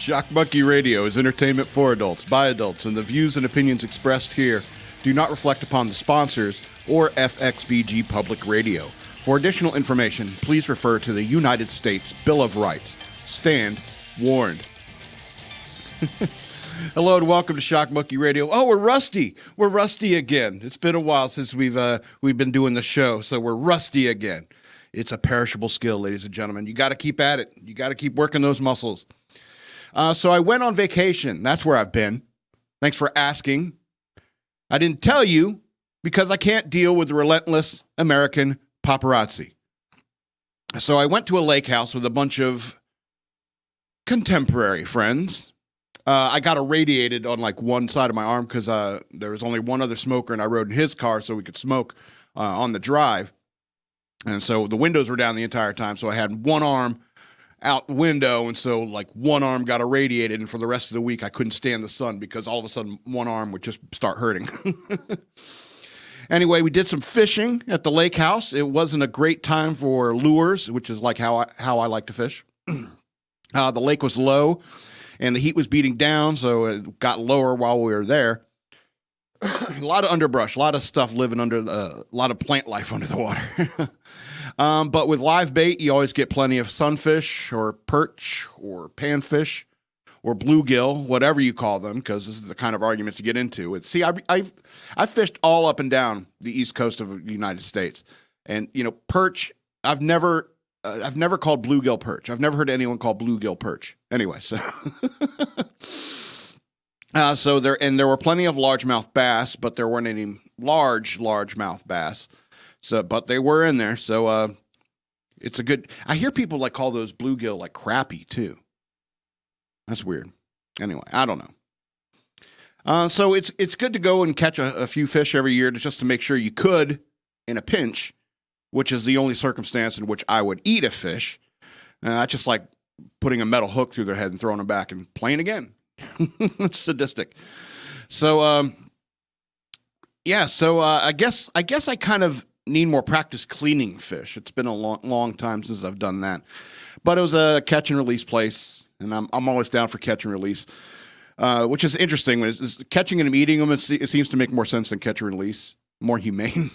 Shock Monkey Radio is entertainment for adults, by adults, and the views and opinions expressed here do not reflect upon the sponsors or FXBG Public Radio. For additional information, please refer to the United States Bill of Rights. Stand warned. Hello and welcome to Shock Monkey Radio. Oh, we're rusty. We're rusty again. It's been a while since we've been doing the show, so we're rusty again. It's a perishable skill, ladies and gentlemen. You got to keep at it. You got to keep working those muscles. So I went on vacation. That's where I've been. Thanks for asking. I didn't tell you because I can't deal with the relentless American paparazzi. So I went to a lake house with a bunch of contemporary friends. I got irradiated on like one side of my arm because there was only one other smoker and I rode in his car so we could smoke on the drive. And so the windows were down the entire time. So I had one arm out the window. And so like one arm got irradiated. And for the rest of the week, I couldn't stand the sun because all of a sudden one arm would just start hurting. Anyway, we did some fishing at the lake house. It wasn't a great time for lures, which is like how I like to fish. The lake was low and the heat was beating down. So it got lower while we were there. A lot of underbrush, a lot of stuff living under, a lot of plant life under the water. But with live bait, you always get plenty of sunfish or perch or panfish or bluegill, whatever you call them, because this is the kind of arguments you get into. See, I fished all up and down the east coast of the United States, and you know, perch. I've never called bluegill perch. I've never heard anyone call bluegill perch. Anyway, so. So there were plenty of largemouth bass, but there weren't any largemouth bass. So, but they were in there. So, it's a good, I hear people like call those bluegill like crappie too. That's weird. Anyway, I don't know. So it's good to go and catch a few fish every year just to make sure you could in a pinch, which is the only circumstance in which I would eat a fish. I just like putting a metal hook through their head and throwing them back and playing again. It's sadistic. So, yeah. So I guess I kind of need more practice cleaning fish. It's been a long time since I've done that. But it was a catch and release place, and I'm always down for catch and release, which is interesting. When it's catching and eating them, it seems to make more sense than catch and release, more humane.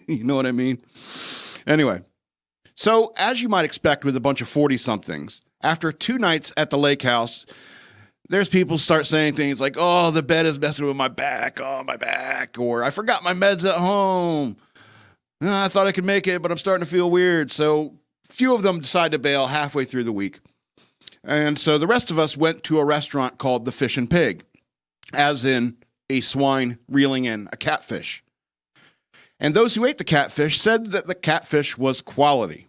You know what I mean? Anyway, so as you might expect with a bunch of 40-somethings, after 2 nights at the lake house, there's people start saying things like, oh, the bed is messing with my back. Oh, my back. Or I forgot my meds at home. I thought I could make it, but I'm starting to feel weird. So few of them decide to bail halfway through the week. And so the rest of us went to a restaurant called the Fish and Pig, as in a swine reeling in a catfish. And those who ate the catfish said that the catfish was quality.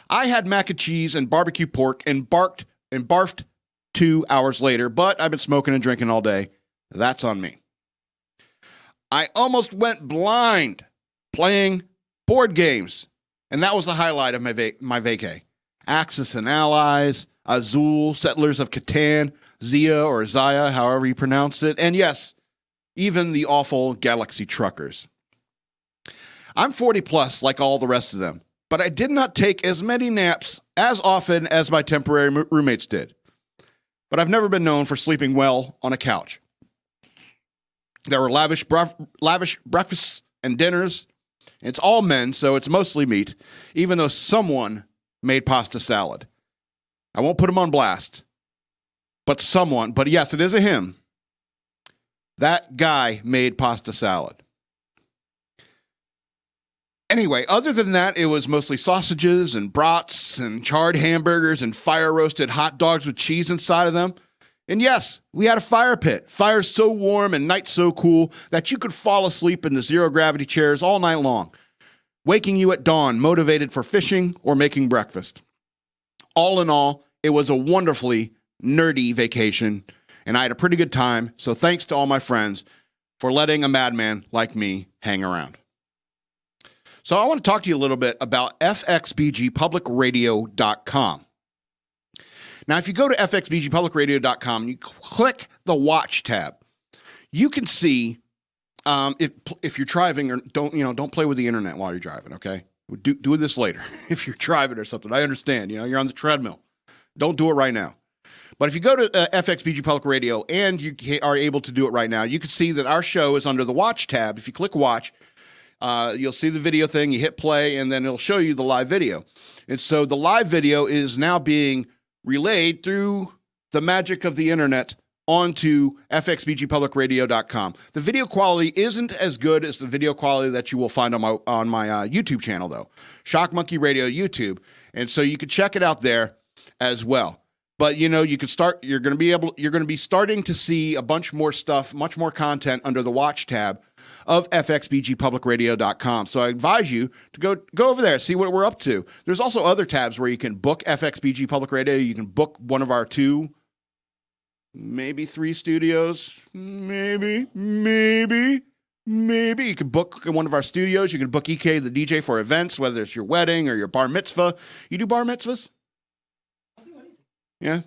I had mac and cheese and barbecue pork and barfed 2 hours later, but I've been smoking and drinking all day. That's on me. I almost went blind playing board games, and that was the highlight of my vacay. Axis and Allies, Azul, Settlers of Catan, Zia or Zaya, however you pronounce it, and yes, even the awful Galaxy Truckers. I'm 40 plus like all the rest of them, but I did not take as many naps as often as my temporary roommates did. But I've never been known for sleeping well on a couch. There were lavish breakfasts and dinners. It's all men, so it's mostly meat, even though someone made pasta salad. I won't put him on blast, but yes, it is a him. That guy made pasta salad. Anyway, other than that, it was mostly sausages and brats and charred hamburgers and fire-roasted hot dogs with cheese inside of them. And yes, we had a fire pit. Fire so warm and night so cool that you could fall asleep in the zero-gravity chairs all night long, waking you at dawn, motivated for fishing or making breakfast. All in all, it was a wonderfully nerdy vacation, and I had a pretty good time, so thanks to all my friends for letting a madman like me hang around. So I want to talk to you a little bit about fxbgpublicradio.com. Now, if you go to fxbgpublicradio.com and you click the watch tab, you can see if you're driving or don't play with the internet while you're driving. Okay, do this later if you're driving or something. I understand. You're on the treadmill. Don't do it right now. But if you go to FXBG Public Radio, and you are able to do it right now, you can see that our show is under the Watch tab. If you click Watch, you'll see the video thing. You hit play, and then it'll show you the live video. And so the live video is now being relayed through the magic of the internet onto fxbgpublicradio.com. The video quality isn't as good as the video quality that you will find on my YouTube channel, though. Shock Monkey Radio YouTube. And so you can check it out there as well. But you can start. You're going to be starting to see a bunch more stuff, much more content under the Watch tab of fxbgpublicradio.com. So I advise you to go over there, see what we're up to. There's also other tabs where you can book FXBG Public Radio. You can book one of our 2, maybe 3 studios. Maybe. You can book one of our studios. You can book EK, the DJ, for events, whether it's your wedding or your bar mitzvah. You do bar mitzvahs? I'll do anything. Yeah.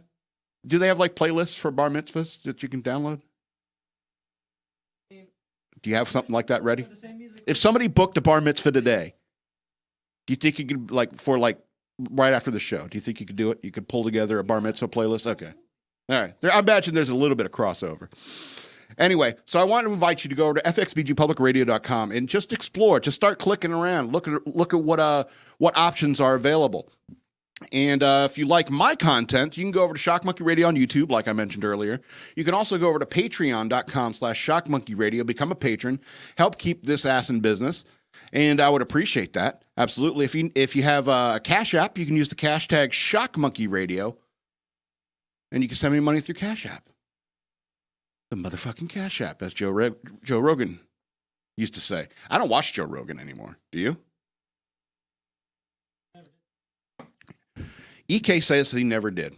Do they have like playlists for bar mitzvahs that you can download? Do you have something like that ready? If somebody booked a bar mitzvah today, do you think you could, right after the show, do you think you could do it? You could pull together a bar mitzvah playlist? Okay. All right. I imagine there's a little bit of crossover. Anyway, so I want to invite you to go over to fxbgpublicradio.com and just explore. Just start clicking around. Look at what options are available. And if you like my content, you can go over to Shock Monkey Radio on YouTube, like I mentioned earlier. You can also go over to patreon.com/shockmonkeyradio, become a patron, help keep this ass in business, and I would appreciate that. Absolutely. If you have a Cash App, you can use the cash tag Shock Monkey Radio, and you can send me money through Cash App. The motherfucking Cash App, as Joe Rogan used to say. I don't watch Joe Rogan anymore. Do you? EK says he never did.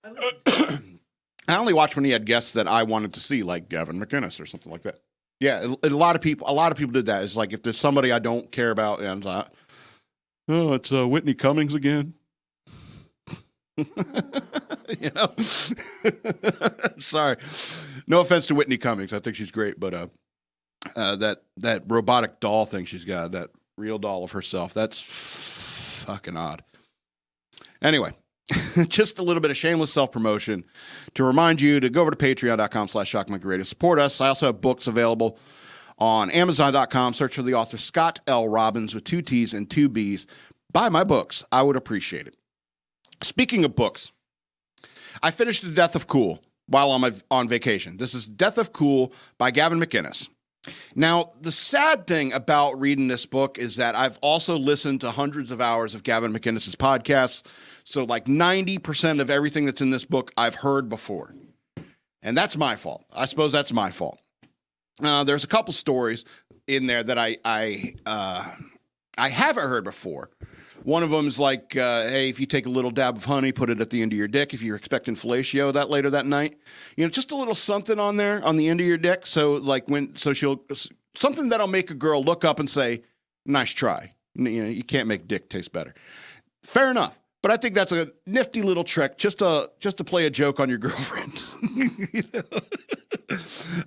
I only watched when he had guests that I wanted to see, like Gavin McInnes or something like that. Yeah, a lot of people did that. It's like if there's somebody I don't care about, and I'm like, oh, it's Whitney Cummings again. Sorry, no offense to Whitney Cummings. I think she's great, but that robotic doll thing she's got, that real doll of herself, that's fucking odd. Anyway, just a little bit of shameless self-promotion to remind you to go over to patreon.com/shockmonkeyradio. Support us. I also have books available on amazon.com. Search for the author Scott L. Robbins with 2 T's and 2 B's. Buy my books. I would appreciate it. Speaking of books, I finished The Death of Cool while I'm on vacation. This is Death of Cool by Gavin McInnes. Now, the sad thing about reading this book is that I've also listened to hundreds of hours of Gavin McInnes' podcasts. So like 90% of everything that's in this book I've heard before. And that's my fault. I suppose that's my fault. There's a couple stories in there that I haven't heard before. One of them is like, hey, if you take a little dab of honey, put it at the end of your dick if you're expecting fellatio later that night. Just a little something on there on the end of your dick. So something that'll make a girl look up and say, nice try. You can't make dick taste better. Fair enough. But I think that's a nifty little trick just to play a joke on your girlfriend.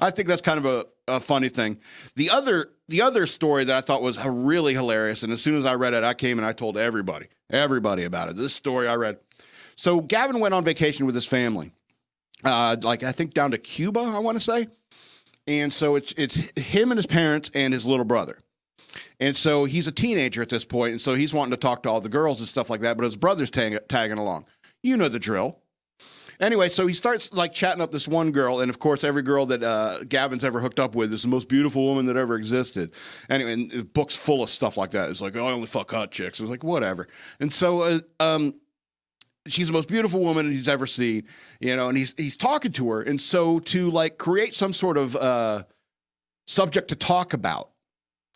I think that's kind of a funny thing. The other story that I thought was really hilarious, and as soon as I read it, I came and I told everybody about it. This story I read. So Gavin went on vacation with his family, I think down to Cuba, I want to say. And so it's him and his parents and his little brother. And so he's a teenager at this point, and so he's wanting to talk to all the girls and stuff like that, but his brother's tagging along. You know the drill. Anyway, so he starts chatting up this one girl, and of course every girl that Gavin's ever hooked up with is the most beautiful woman that ever existed. Anyway, and the book's full of stuff like that. It's like, oh, I only fuck hot chicks. It's like, whatever. And so she's the most beautiful woman he's ever seen, and he's talking to her. And so to create some sort of subject to talk about,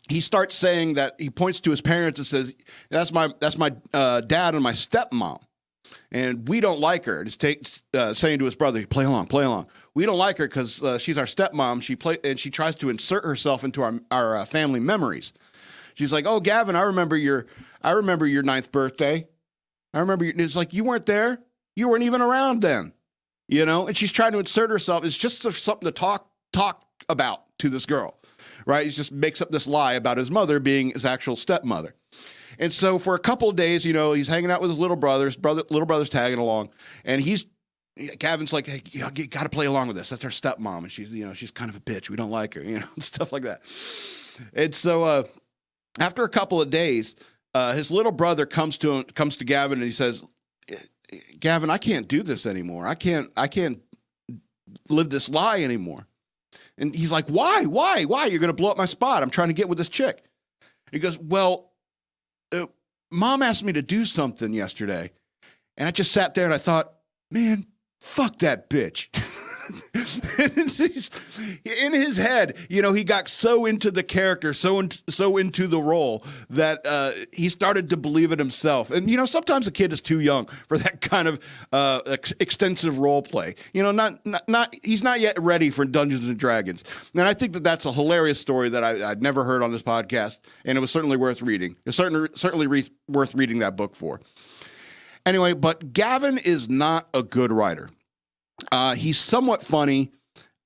he starts saying that he points to his parents and says, that's my dad and my stepmom. And we don't like her. It's saying to his brother, play along. We don't like her because she's our stepmom. She tries to insert herself into our family memories. She's like, oh, Gavin, I remember your 9th birthday. It's like, you weren't there. You weren't even around then, and she's trying to insert herself. It's just something to talk about to this girl. Right? He just makes up this lie about his mother being his actual stepmother. And so for a couple of days, he's hanging out with his little brother's tagging along, and he's Gavin's like, hey, you got to play along with this. That's our stepmom, and she's kind of a bitch. We don't like her, stuff like that. And so after a couple of days, his little brother comes to Gavin and he says, Gavin, I can't do this anymore. I can't live this lie anymore. And he's like, why? You're going to blow up my spot. I'm trying to get with this chick. He goes, well, Mom asked me to do something yesterday. And I just sat there and I thought, man, fuck that bitch. In his head, he got so into the character, so into the role that he started to believe it himself. And sometimes a kid is too young for that kind of extensive role play. He's not yet ready for Dungeons and Dragons. And I think that that's a hilarious story that I'd never heard on this podcast, and it was certainly worth reading. It's certainly worth reading that book for. Anyway, but Gavin is not a good writer. He's somewhat funny,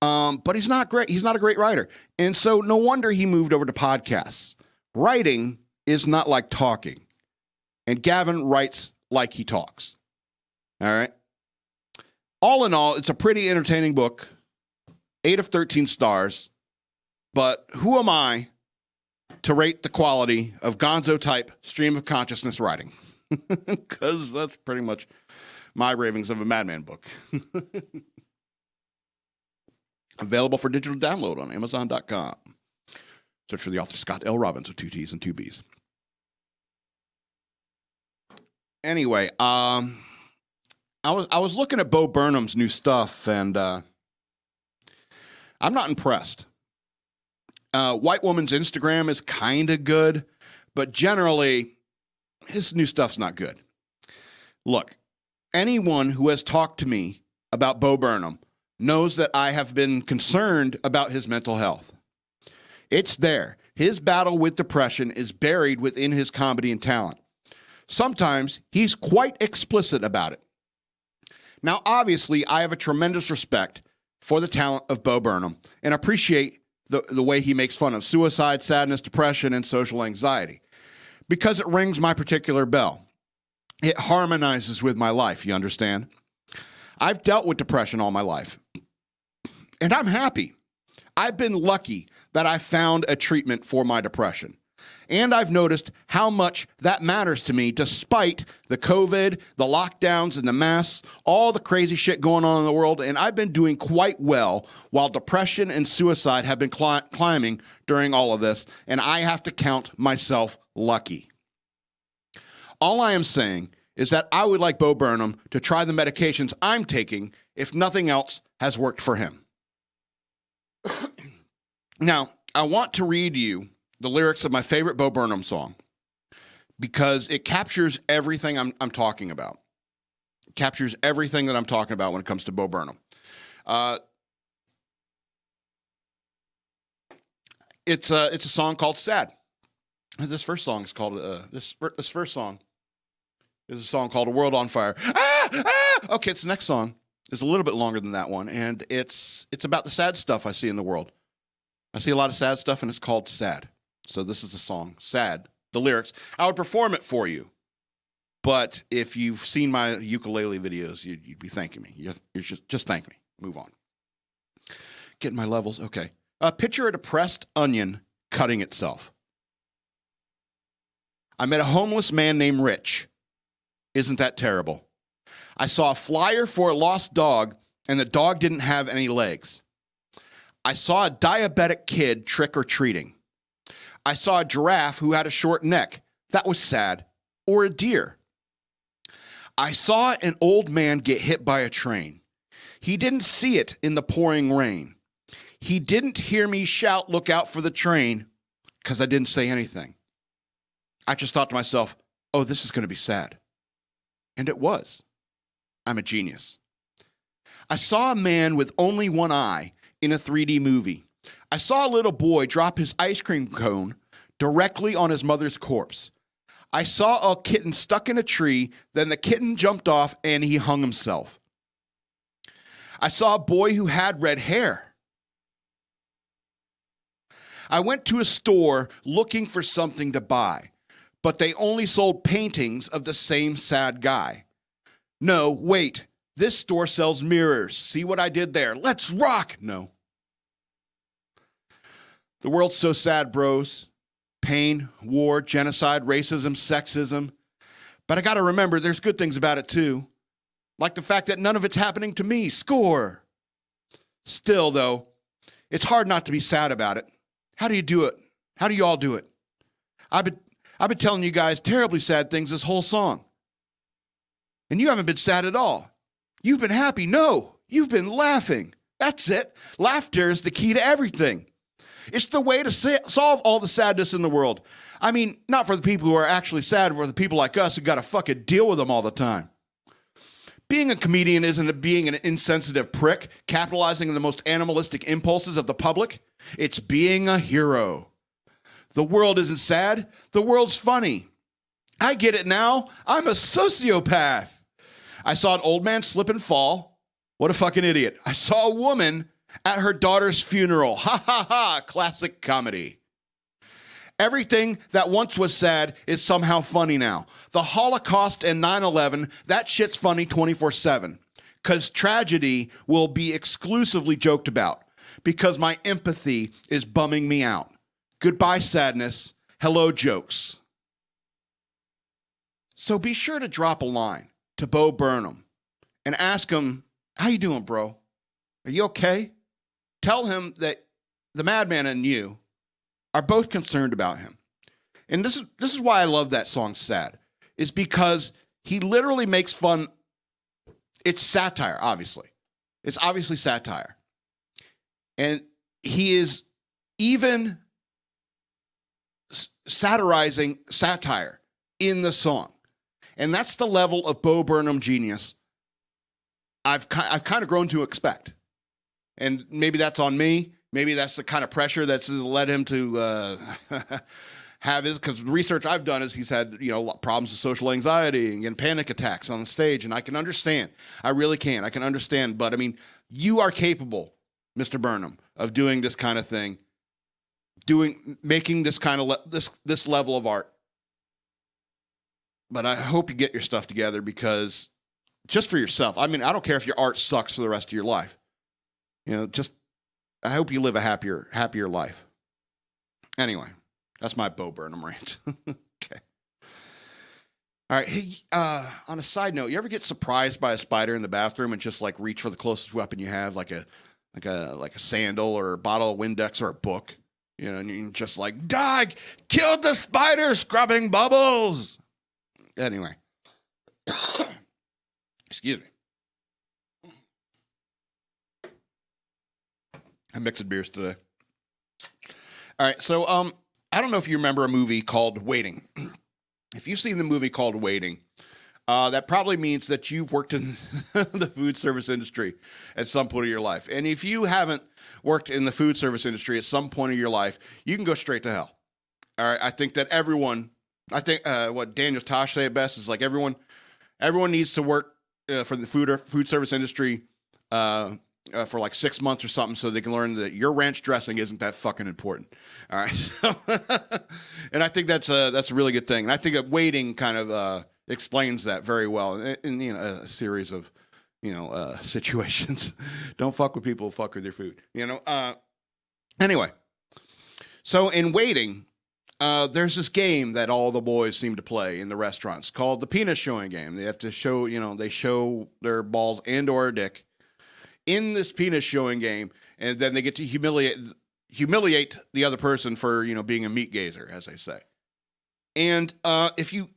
but he's not great. He's not a great writer. And so no wonder he moved over to podcasts. Writing is not like talking. And Gavin writes like he talks. All right. All in all, it's a pretty entertaining book. 8 of 13 stars. But who am I to rate the quality of gonzo-type stream of consciousness writing? Because that's pretty much my ravings of a madman book. Available for digital download on Amazon.com. Search for the author Scott L. Robbins with 2 T's and 2 B's. Anyway, I was looking at Bo Burnham's new stuff, and I'm not impressed. White Woman's Instagram is kind of good, but generally, his new stuff's not good. Look, anyone who has talked to me about Bo Burnham knows that I have been concerned about his mental health. It's there. His battle with depression is buried within his comedy and talent. Sometimes he's quite explicit about it. Now, obviously, I have a tremendous respect for the talent of Bo Burnham and appreciate the way he makes fun of suicide, sadness, depression, and social anxiety, because it rings my particular bell. It harmonizes with my life, you understand? I've dealt with depression all my life, and I'm happy. I've been lucky that I found a treatment for my depression, and I've noticed how much that matters to me despite the COVID, the lockdowns, and the masks, all the crazy shit going on in the world, and I've been doing quite well while depression and suicide have been climbing during all of this, and I have to count myself lucky. All I am saying is that I would like Bo Burnham to try the medications I'm taking if nothing else has worked for him. Now, I want to read you the lyrics of my favorite Bo Burnham song because it captures everything I'm talking about. It captures everything that I'm talking about when it comes to Bo Burnham. It's a song called Sad. This first song is called this first song is a song called "A World on Fire." Okay, it's the next song. It's a little bit longer than that one, and it's about the sad stuff I see in the world. I see a lot of sad stuff, and it's called Sad. So this is the song, Sad. The lyrics. I would perform it for you, but if you've seen my ukulele videos, you'd be thanking me. You just thank me. Move on. Getting my levels. Okay. Picture a depressed onion cutting itself. I met a homeless man named Rich. Isn't that terrible? I saw a flyer for a lost dog, and the dog didn't have any legs. I saw a diabetic kid trick-or-treating. I saw a giraffe who had a short neck. That was sad. Or a deer. I saw an old man get hit by a train. He didn't see it in the pouring rain. He didn't hear me shout, "Look out for the train," because I didn't say anything. I just thought to myself, oh, this is going to be sad. And it was. I'm a genius. I saw a man with only one eye in a 3D movie. I saw a little boy drop his ice cream cone directly on his mother's corpse. I saw a kitten stuck in a tree, then the kitten jumped off and he hung himself. I saw a boy who had red hair. I went to a store looking for something to buy, but they only sold paintings of the same sad guy. No, wait, This store sells mirrors. See what I did there? Let's rock. No. The world's so sad, bros. Pain, war, genocide, racism, sexism. But I got to remember there's good things about it too. Like the fact that none of it's happening to me. Score. Still, though, it's hard not to be sad about it. How do you do it? How do you all do it? I've been telling you guys terribly sad things this whole song. And you haven't been sad at all. You've been happy. No, you've been laughing. That's it. Laughter is the key to everything. It's the way to solve all the sadness in the world. I mean, not for the people who are actually sad, but for the people like us who got to fucking deal with them all the time. Being a comedian isn't being an insensitive prick, capitalizing on the most animalistic impulses of the public. It's being a hero. The world isn't sad. The world's funny. I get it now. I'm a sociopath. I saw an old man slip and fall. What a fucking idiot. I saw a woman at her daughter's funeral. Ha ha ha. Classic comedy. Everything that once was sad is somehow funny now. The Holocaust and 9/11, that shit's funny 24/7. Because tragedy will be exclusively joked about. Because my empathy is bumming me out. Goodbye, sadness. Hello, jokes. So be sure to drop a line to Bo Burnham and ask him, how you doing, bro? Are you okay? Tell him that the madman and you are both concerned about him. And this is why I love that song, Sad, is because he literally makes fun. It's satire, obviously. It's obviously satire. And he is even satirizing satire in the song. And that's the level of Bo Burnham genius I've kind of grown to expect. And maybe that's on me. Maybe that's the kind of pressure that's led him to have his, because the research I've done is he's had, problems with social anxiety and panic attacks on the stage. And I can understand. I really can. I can understand. But I mean, you are capable, Mr. Burnham, of doing this kind of thing, making this kind of this level of art. But I hope you get your stuff together, because just for yourself, I mean, I don't care if your art sucks for the rest of your life. I hope you live a happier life. Anyway, that's my Bo Burnham rant. Okay. All right. Hey, on a side note, you ever get surprised by a spider in the bathroom and just like reach for the closest weapon you have, like a sandal or a bottle of Windex or a book, and you're just like, die, killed the spider, scrubbing bubbles. Anyway, excuse me. I'm mixing beers today. All right, so I don't know if you remember a movie called Waiting. If you've seen the movie called Waiting, that probably means that you've worked in the food service industry at some point of your life. And if you haven't worked in the food service industry at some point of your life, you can go straight to hell. All right, I think that what Daniel Tosh said best is like everyone needs to work for the food service industry for like 6 months or something, so they can learn that your ranch dressing isn't that fucking important. All right, and I think that's a really good thing. And I think that Waiting kind of explains that very well in a series of situations. Don't fuck with people who fuck with your food. Anyway, so in Waiting, there's this game that all the boys seem to play in the restaurants called the penis showing game. They have to show, they show their balls and or a dick in this penis showing game, and then they get to humiliate the other person for, being a meat gazer, as they say. And if you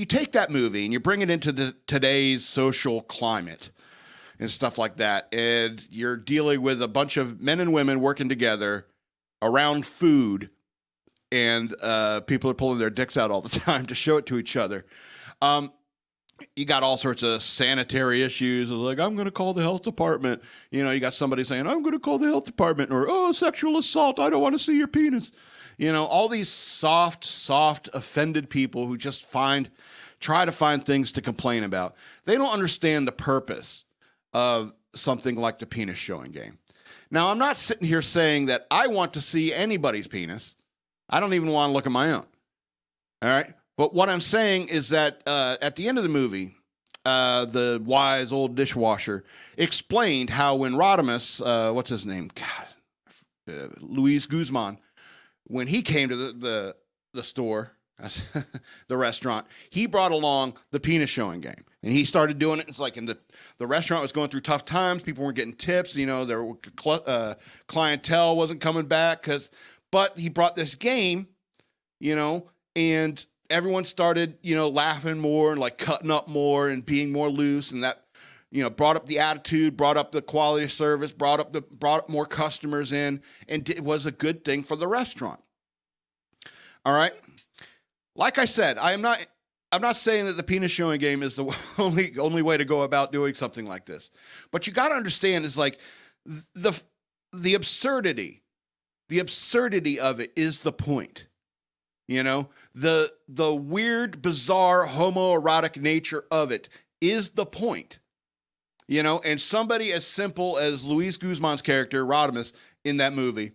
take that movie and you bring it into today's social climate and stuff like that, and you're dealing with a bunch of men and women working together around food, and people are pulling their dicks out all the time to show it to each other. You got all sorts of sanitary issues, like, I'm going to call the health department. You got somebody saying, I'm going to call the health department, or, oh, sexual assault, I don't want to see your penis. All these soft, offended people who just try to find things to complain about. They don't understand the purpose of something like the penis showing game. Now, I'm not sitting here saying that I want to see anybody's penis. I don't even want to look at my own. All right? But what I'm saying is that at the end of the movie, the wise old dishwasher, explained how when Rodimus, what's his name? God, Luis Guzman, when he came to the store, the restaurant, he brought along the penis showing game, and he started doing it. It's like in the restaurant was going through tough times. People weren't getting tips. You know, their clientele wasn't coming back but he brought this game, you know, and everyone started, you know, laughing more and like cutting up more and being more loose, and that, you know, brought up the attitude, brought up the quality of service, brought up more customers in, and it was a good thing for the restaurant. All right. Like I said, I'm not saying that the penis showing game is the only way to go about doing something like this. But you got to understand is like the absurdity of it is the point. You know, the weird, bizarre, homoerotic nature of it is the point. You know, and somebody as simple as Luis Guzman's character, Rodimus, in that movie,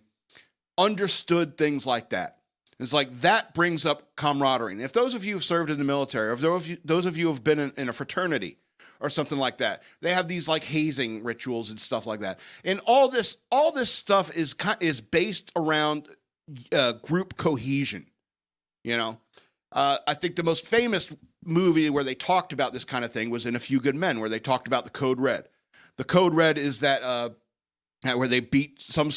understood things like that. It's like that brings up camaraderie. And if those of you have served in the military, or if those of you have been in a fraternity or something like that, they have these like hazing rituals and stuff like that. And all this stuff is based around group cohesion. You know, I think the most famous movie where they talked about this kind of thing was in A Few Good Men, where they talked about the Code Red. The Code Red is that where they beat some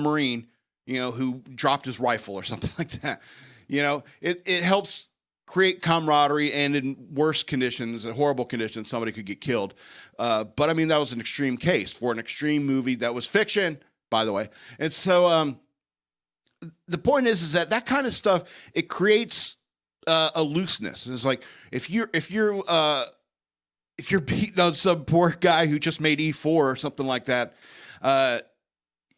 Marine, you know, who dropped his rifle or something like that. You know, it helps create camaraderie, and in worse conditions, in horrible conditions, somebody could get killed. But I mean, that was an extreme case for an extreme movie that was fiction, by the way. And so the point is that kind of stuff, it creates a looseness. It's like if you're beating on some poor guy who just made E4 or something like that,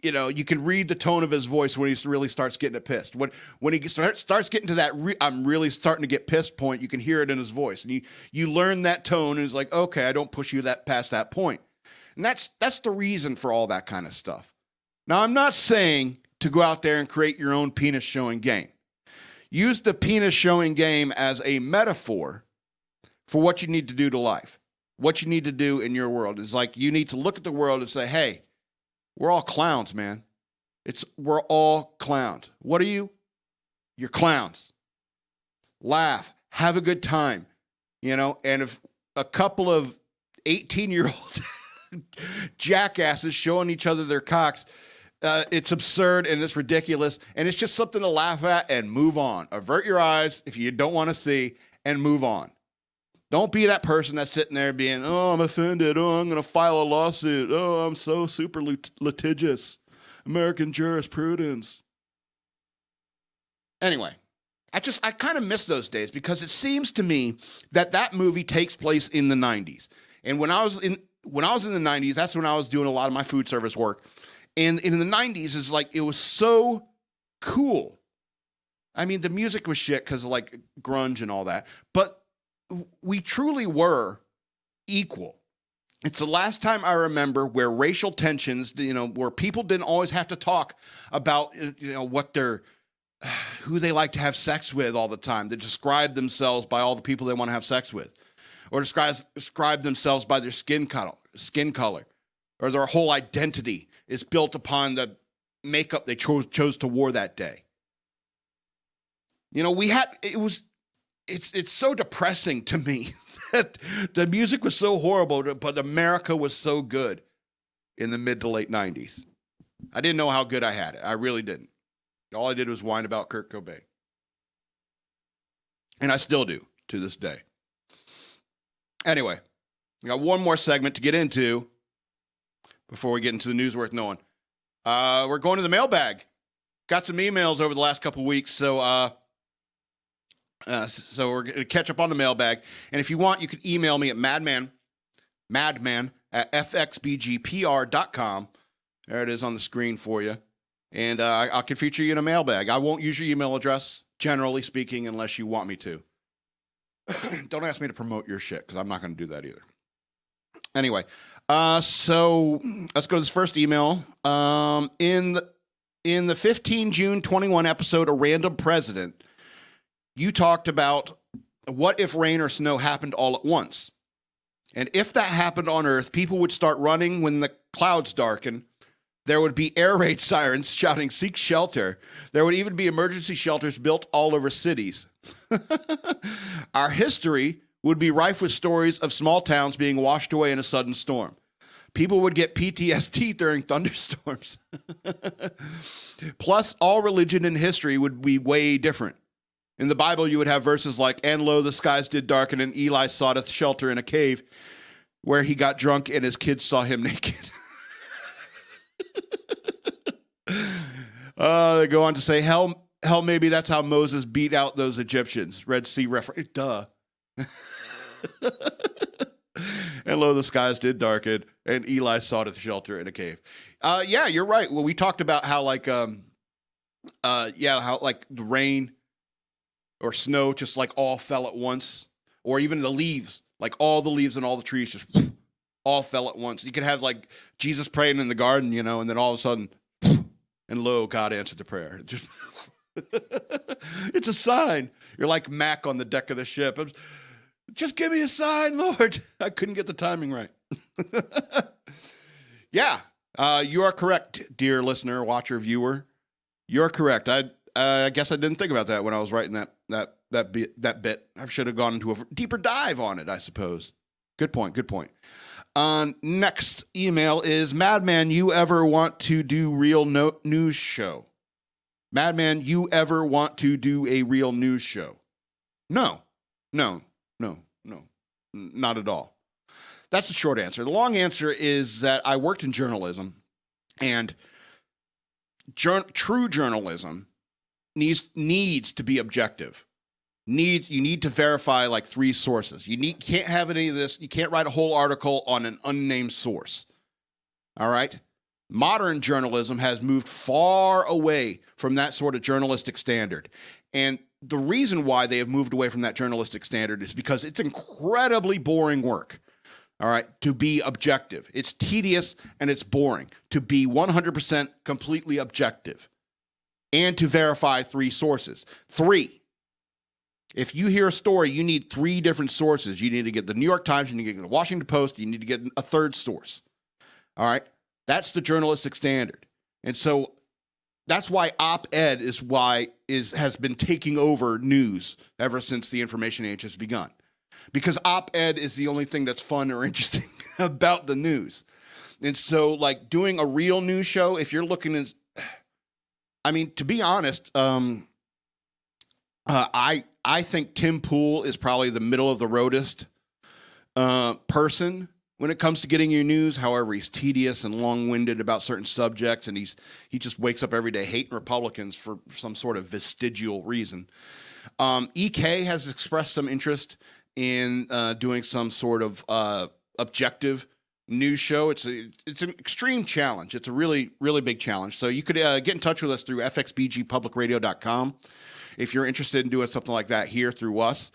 you know, you can read the tone of his voice when he really starts getting it pissed. When he starts getting to that, I'm really starting to get pissed point, you can hear it in his voice. And you learn that tone, and it's like, okay, I don't push you past that point. And that's the reason for all that kind of stuff. Now, I'm not saying to go out there and create your own penis showing game. Use the penis showing game as a metaphor for what you need to do to life. What you need to do in your world is like, you need to look at the world and say, hey, we're all clowns, man. We're all clowns. What are you? You're clowns. Laugh. Have a good time. You know, and if a couple of 18-year-old jackasses showing each other their cocks, it's absurd and it's ridiculous, and it's just something to laugh at and move on. Avert your eyes if you don't want to see and move on. Don't be that person that's sitting there being, oh, I'm offended. Oh, I'm going to file a lawsuit. Oh, I'm so super litigious. American jurisprudence. Anyway, I kind of miss those days, because it seems to me that movie takes place in the 90s. And when I was in the 90s, that's when I was doing a lot of my food service work. And in the 90s, it's like, it was so cool. I mean, the music was shit because of like grunge and all that, but we truly were equal. It's the last time I remember where racial tensions, you know, where people didn't always have to talk about, you know, who they like to have sex with all the time. They describe themselves by all the people they want to have sex with, or describe themselves by their skin color, or their whole identity is built upon the makeup they chose to wear that day. You know, it's so depressing to me that the music was so horrible, but America was so good in the mid to late 90s. I didn't know how good I had it. I really didn't. All I did was whine about Kurt Cobain. And I still do to this day. Anyway, we got one more segment to get into before we get into the news worth knowing. We're going to the mailbag. Got some emails over the last couple of weeks, so we're going to catch up on the mailbag. And if you want, you can email me at madman at fxbgpr.com. There it is on the screen for you. And I can feature you in a mailbag. I won't use your email address, generally speaking, unless you want me to. Don't ask me to promote your shit, because I'm not going to do that either. Anyway, so let's go to this first email. In the 15 June 21 episode, A Random President, you talked about what if rain or snow happened all at once. And if that happened on Earth, people would start running when the clouds darken. There would be air raid sirens shouting, "Seek shelter." There would even be emergency shelters built all over cities. Our history would be rife with stories of small towns being washed away in a sudden storm. People would get PTSD during thunderstorms. Plus, all religion and history would be way different. In the Bible, you would have verses like, "And lo, the skies did darken, and Eli sought shelter in a cave, where he got drunk, and his kids saw him naked." They go on to say, hell, maybe that's how Moses beat out those Egyptians. Red Sea reference. Duh. And lo, the skies did darken, and Eli sought shelter in a cave. Yeah, you're right. Well, we talked about how how like the rain or snow just like all fell at once, or even the leaves, like all the leaves and all the trees just all fell at once. You could have like Jesus praying in the garden, and then all of a sudden, and lo, God answered the prayer. Just it's a sign. You're like Mac on the deck of the ship. Just give me a sign, Lord. I couldn't get the timing right. Yeah, you are correct, dear listener, watcher, viewer. You're correct. I guess I didn't think about that when I was writing that bit. I should have gone into a deeper dive on it, I suppose. Good point. Next email is, Madman, you ever want to do real news show? Madman, you ever want to do a real news show? No, not at all. That's the short answer. The long answer is that I worked in journalism, and true journalism needs to be objective. You need to verify like 3 sources. You can't have any of this. You can't write a whole article on an unnamed source. All right? Modern journalism has moved far away from that sort of journalistic standard. And the reason why they have moved away from that journalistic standard is because it's incredibly boring work. All right, to be objective. It's tedious and it's boring to be 100% completely objective and to verify 3 sources. 3. If you hear a story, you need 3 different sources. You need to get the New York Times, you need to get the Washington Post, you need to get a 3rd source. All right, that's the journalistic standard. And so that's why op-ed has been taking over news ever since the information age has begun. Because op-ed is the only thing that's fun or interesting about the news. And so, like, doing a real news show, if you're looking at, to be honest, I think Tim Pool is probably the middle of the roadest person when it comes to getting your news. However, he's tedious and long-winded about certain subjects, and he just wakes up every day hating Republicans for some sort of vestigial reason. EK has expressed some interest in doing some sort of objective news show. It's an extreme challenge. It's a really, really big challenge. So you could get in touch with us through fxbgpublicradio.com if you're interested in doing something like that here through us.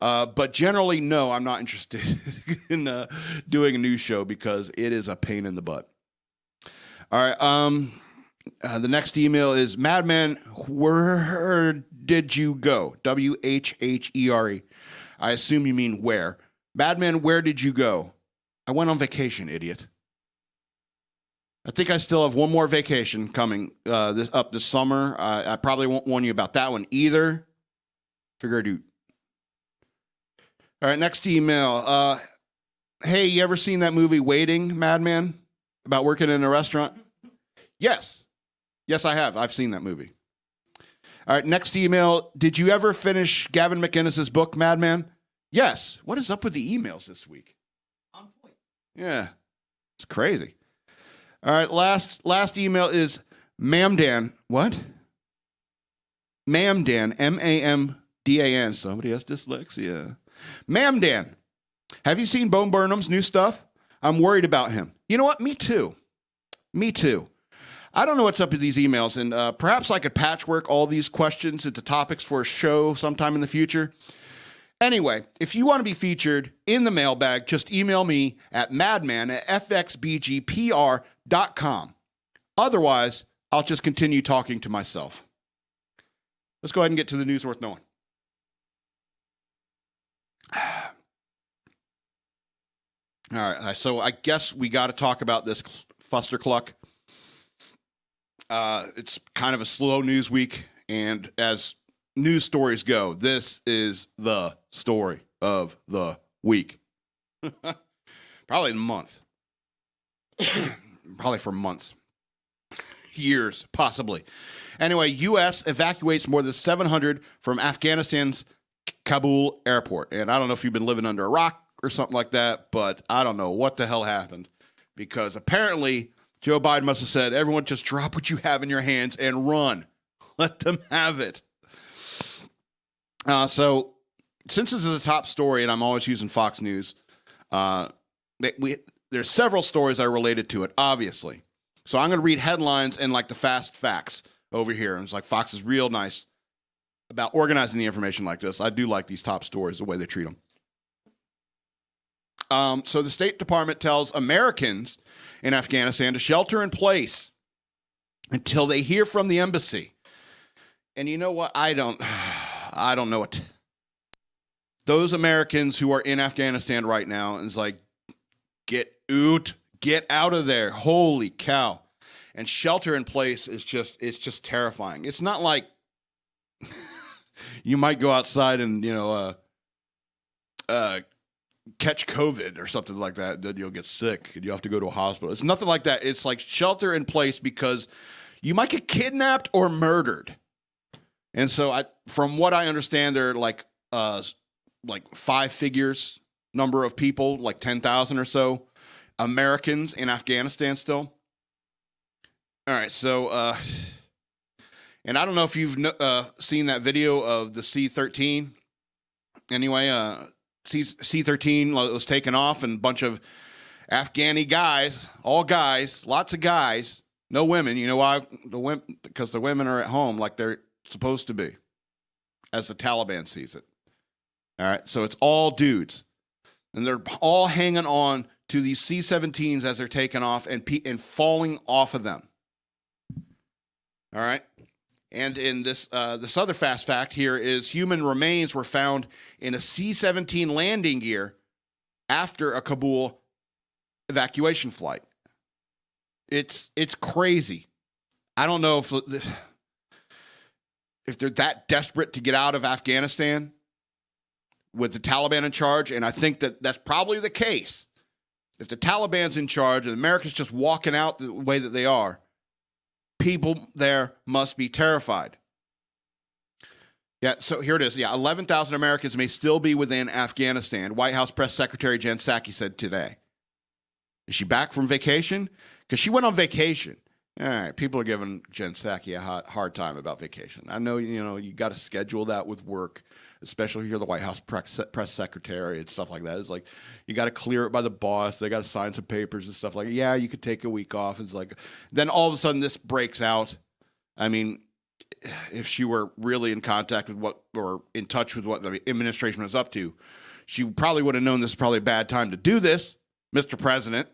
But generally, no, I'm not interested in doing a news show because it is a pain in the butt. All right. The next email is, Madman, where did you go? WHHERE. I assume you mean where. Madman, where did you go? I went on vacation, idiot. I think I still have one more vacation coming this summer. I probably won't warn you about that one either. Figure I do. All right, next email. Hey, you ever seen that movie Waiting, Madman? About working in a restaurant? Yes. Yes, I have. I've seen that movie. All right, next email. Did you ever finish Gavin McInnes' book, Madman? Yes. What is up with the emails this week? On point. Yeah, it's crazy. All right, last email is Mamdan. What? Mamdan, Mamdan. Somebody has dyslexia. Mamdan, have you seen Bo Burnham's new stuff? I'm worried about him. You know what? Me too. I don't know what's up with these emails, and perhaps I could patchwork all these questions into topics for a show sometime in the future. Anyway, if you want to be featured in the mailbag, just email me at madman@fxbgpr.com. Otherwise, I'll just continue talking to myself. Let's go ahead and get to the news worth knowing. All right, so I guess we got to talk about this fustercluck. It's kind of a slow news week, and as news stories go, this is the story of the week. Probably a month. Probably for months. Years, possibly. Anyway, U.S. evacuates more than 700 from Afghanistan's Kabul airport. And I don't know if you've been living under a rock or something like that, but I don't know what the hell happened. Because apparently Joe Biden must have said, everyone just drop what you have in your hands and run. Let them have it. So since this is a top story, and I'm always using Fox News, there's several stories that are related to it, obviously. So I'm going to read headlines and like the fast facts over here. And it's like Fox is real nice about organizing the information like this. I do like these top stories, the way they treat them. So the State Department tells Americans in Afghanistan to shelter in place until they hear from the embassy. And you know what? I don't know what. Those Americans who are in Afghanistan right now is like, get out of there. Holy cow. And shelter in place is just terrifying. It's not like you might go outside and, catch COVID or something like that. Then you'll get sick and you have to go to a hospital. It's nothing like that. It's like shelter in place because you might get kidnapped or murdered. And so from what I understand, there are like 5 figures number of people, like 10,000 or so Americans in Afghanistan still. All right, so and I don't know if you've seen that video of the C-13. Anyway, C-13 was taken off, and a bunch of Afghani guys, all guys, lots of guys, no women. You know why? Because the women are at home like they're supposed to be, as the Taliban sees it. All right, so it's all dudes, and they're all hanging on to these C-17s as they're taken off and falling off of them. All right. And in this other fast fact here is human remains were found in a C-17 landing gear after a Kabul evacuation flight. It's crazy. I don't know if they're that desperate to get out of Afghanistan with the Taliban in charge, and I think that's probably the case. If the Taliban's in charge and America's just walking out the way that they are, people there must be terrified. Yeah, so here it is. Yeah, 11,000 Americans may still be within Afghanistan. White House Press Secretary Jen Psaki said today. Is she back from vacation? Because she went on vacation. All right, people are giving Jen Psaki a hard time about vacation. I know, you got to schedule that with work, especially if you're the White House press secretary and stuff like that. It's like, you got to clear it by the boss. They got to sign some papers and stuff like that. Yeah, you could take a week off. It's like, then all of a sudden this breaks out. I mean, if she were really in contact with or in touch with what the administration was up to, she probably would have known this is probably a bad time to do this, Mr. President.